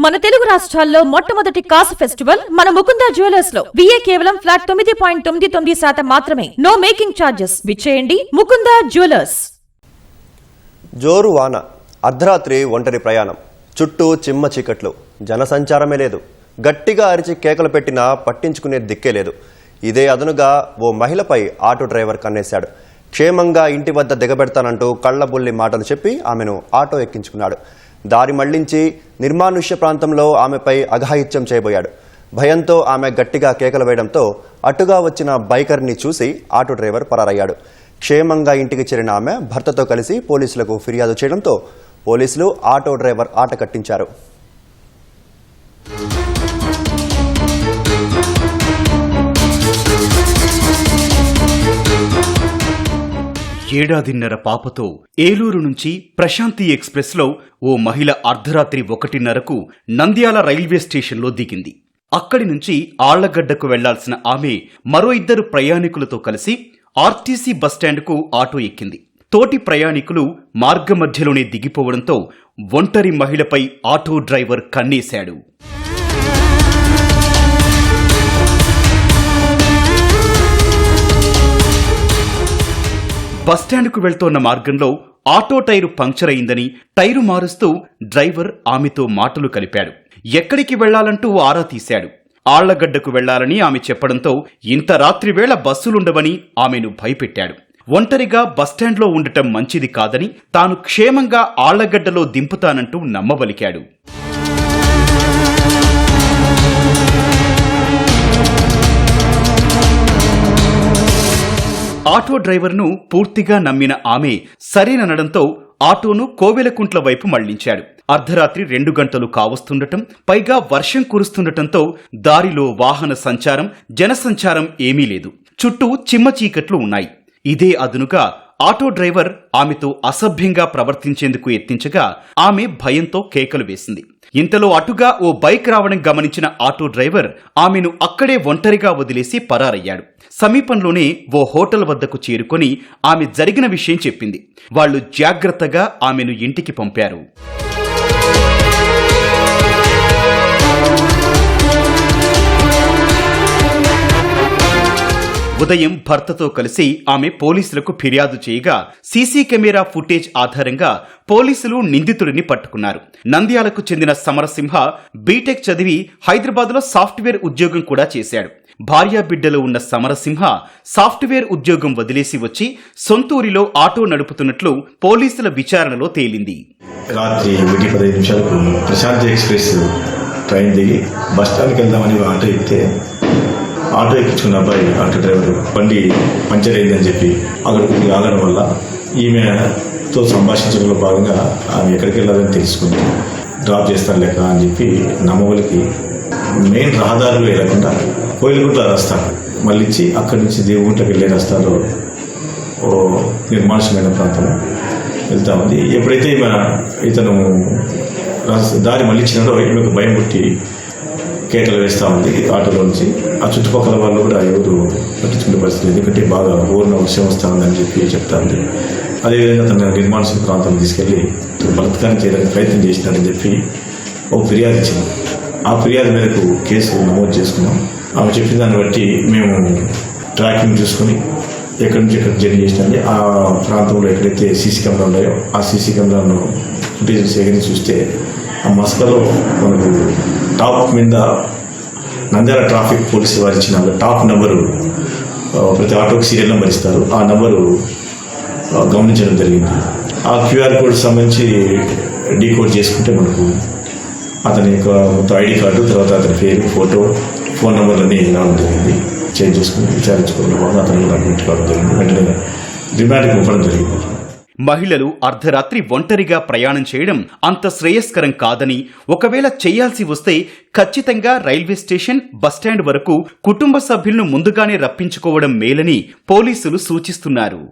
మన తెలుగు రాష్ట్రాల్లో మొట్టమొదటి కాసు ఫెస్టివల్ మన ముకుందా జ్యువెలర్స్ లో విఏ కేవలం ఫ్లాట్ 9.99% మాత్రమే. No making charges. విచ్చేయండి ముకుందా జ్యువెలర్స్. జోరు వాన, అర్ధరాత్రి ఒంటరి ప్రయాణం, చుట్టూ చిమ్మ చీకట్లు, జనసంచారమే లేదు. గట్టిగా అరిచి కేకలు పెట్టినా పట్టించుకునే దిక్కే లేదు. ఇదే అదనుగా ఓ మహిళపై ఆటో డ్రైవర్ కన్నేశాడు. క్షేమంగా ఇంటి వద్ద దిగబెడతానంటూ కళ్లబుల్లి మాటలు చెప్పి ఆమెను ఆటో ఎక్కించుకున్నాడు. దారి మళ్లించి నిర్మానుష్య ప్రాంతంలో ఆమెపై అఘాయిత్యం చేయబోయాడు. భయంతో ఆమె గట్టిగా కేకలు వేయడంతో అటుగా వచ్చిన బైకర్ని చూసి ఆటో డ్రైవర్ పరారయ్యాడు. క్షేమంగా ఇంటికి చేరిన ఆమె భర్తతో కలిసి పోలీసులకు ఫిర్యాదు చేయడంతో పోలీసులు ఆటో డ్రైవర్ ఆట కట్టించారు. ఏడాదిన్నర పాపతో ఏలూరు నుంచి ప్రశాంతి ఎక్స్ప్రెస్ లో ఓ మహిళ అర్ధరాత్రి 1:30కు నంద్యాల రైల్వే స్టేషన్లో దిగింది. అక్కడి నుంచి ఆళ్లగడ్డకు వెళ్లాల్సిన ఆమె మరో 2 ప్రయాణికులతో కలిసి ఆర్టీసీ బస్టాండ్కు ఆటో ఎక్కింది. తోటి ప్రయాణికులు మార్గమధ్యలోనే దిగిపోవడంతో ఒంటరి మహిళపై ఆటో డ్రైవర్ కన్నేశాడు. బస్టాండ్కు వెళ్తోన్న మార్గంలో ఆటో టైరు పంక్చర్ అయిందని టైరు మారుస్తూ డ్రైవర్ ఆమెతో మాటలు కలిపాడు. ఎక్కడికి వెళ్లాలంటూ ఆరా తీశాడు. ఆళ్లగడ్డకు వెళ్లాలని ఆమె చెప్పడంతో ఇంత రాత్రివేళ బస్సులుండవని ఆమెను భయపెట్టాడు. ఒంటరిగా బస్టాండ్లో ఉండటం మంచిది కాదని తాను క్షేమంగా ఆళ్లగడ్డలో దింపుతానంటూ నమ్మబలికాడు. ఆటో డ్రైవర్ను పూర్తిగా నమ్మిన ఆమె సరేననడంతో ఆటోను కోవెలకుంట్ల వైపు మళ్లించాడు. అర్ధరాత్రి 2 గంటలు కావస్తుండటం, పైగా వర్షం కురుస్తుండటంతో దారిలో వాహన సంచారం, జనసంచారం ఏమీ లేదు. చుట్టూ చిమ్మ చీకట్లు ఉన్నాయి. ఇదే అదునుగా ఆటో డ్రైవర్ ఆమెతో అసభ్యంగా ప్రవర్తించేందుకు యత్నించగా ఆమె భయంతో కేకలు వేసింది. ఇంతలో అటుగా ఓ బైక్ రావడం గమనించిన ఆటో డ్రైవర్ ఆమెను అక్కడే ఒంటరిగా వదిలేసి పరారయ్యాడు. సమీపంలోనే ఓ హోటల్ వద్దకు చేరుకొని ఆమె జరిగిన విషయం చెప్పింది. వాళ్లు జాగ్రత్తగా ఆమెను ఇంటికి పంపారు. ఉదయం భర్తతో కలిసి ఆమె పోలీసులకు ఫిర్యాదు చేయగా సీసీ కెమెరా ఫుటేజ్ ఆధారంగా పోలీసులు నిందితుడిని పట్టుకున్నారు. నంద్యాలకు చెందిన సమరసింహ బీటెక్ చదివి హైదరాబాద్లో సాఫ్ట్వేర్ ఉద్యోగం కూడా చేశాడు. భార్యా బిడ్డలు ఉన్న సమరసింహ సాఫ్ట్వేర్ ఉద్యోగం వదిలేసి వచ్చి సొంతూరిలో ఆటో నడుపుతున్నట్లు పోలీసుల విచారణలో తేలింది. రాత్రి 1:15 ప్రశాంతి ఎక్స్ప్రెస్ ట్రైన్ దిగి బస్టాండ్కి వెళ్దామని ఆటో ఎక్కితే ఆటో ఎక్కించుకున్న అబ్బాయి ఆటో డ్రైవర్ బండి పంచర్ అయిందని చెప్పి అక్కడికి ఆగడం వల్ల ఈమెతో సంభాషించడంలో భాగంగా ఆమె ఎక్కడికి వెళ్ళాలని తెలుసుకుంది. డ్రాప్ చేస్తాను లెక్క అని చెప్పి నమ్మవలికి మెయిన్ రహదారులు వెళ్లకుండా కోయిలగుంట్ల రస్తా మళ్ళించి అక్కడి నుంచి దేవుగుంటకి వెళ్ళే రస్తాలో నిర్మానుష్యమైన ప్రాంతం వెళ్తా ఉంది. ఎప్పుడైతే ఇతను దారి మళ్ళించినాడో ఈమెకు భయం పుట్టి కేకలు వేస్తూ ఉంది ఆటోలో నుంచి. ఆ చుట్టుపక్కల వాళ్ళు కూడా ఎవరు పట్టించుకునే పరిస్థితి, ఎందుకంటే బాగా ఊరిన విషయం వస్తూ ఉందని చెప్పి చెప్తా ఉంది. అదేవిధంగా తన నిర్మానుష్య ప్రాంతం తీసుకెళ్లి బలత్కారం చేయడానికి ప్రయత్నం చేసినాడని చెప్పి ఒక ఫిర్యాదు ఇచ్చింది. ఆ ఫిర్యాదు మేరకు కేసు నమోదు చేసుకున్నాం. ఆమె చెప్పిన దాన్ని బట్టి మేము ట్రాకింగ్ చూసుకుని ఎక్కడి నుంచి ఎక్కడ జర్నీ చేసినండి ఆ ప్రాంతంలో ఎక్కడైతే సీసీ కెమెరా ఉన్నాయో ఆ సీసీ కెమెరాను ఫుటేజ్ సేకరించి చూస్తే ఆ మస్కలో మనకు టాప్ మీద నంద్యాల ట్రాఫిక్ పోలీసు వారు ఇచ్చిన టాప్ నెంబరు, ప్రతి ఆటోకి సీరియల్ నెంబర్ ఇస్తారు, ఆ నెంబరు గమనించడం జరిగింది. ఆ క్యూఆర్ కోడ్ సంబంధించి డీకోడ్ చేసుకుంటే మనకు అతని యొక్క మొత్తం ఐడి కార్డు, తర్వాత అతని పేరు, ఫోటో, ఫోన్ నెంబర్లన్నీ రావడం జరిగింది. చేంజ్ చేసుకుని విచారించుకోవడం వల్ల అతను అడ్మిట్ కావడం జరిగింది. వెంటనే రిమాండ్కి పంపడం జరిగింది. మహిళలు అర్ధరాత్రి ఒంటరిగా ప్రయాణం చేయడం అంత శ్రేయస్కరం కాదని, ఒకవేళ చేయాల్సి వస్తే ఖచ్చితంగా రైల్వే స్టేషన్, బస్టాండ్ వరకు కుటుంబ సభ్యులను ముందుగానే రప్పించుకోవడం మేలని పోలీసులు సూచిస్తున్నారు.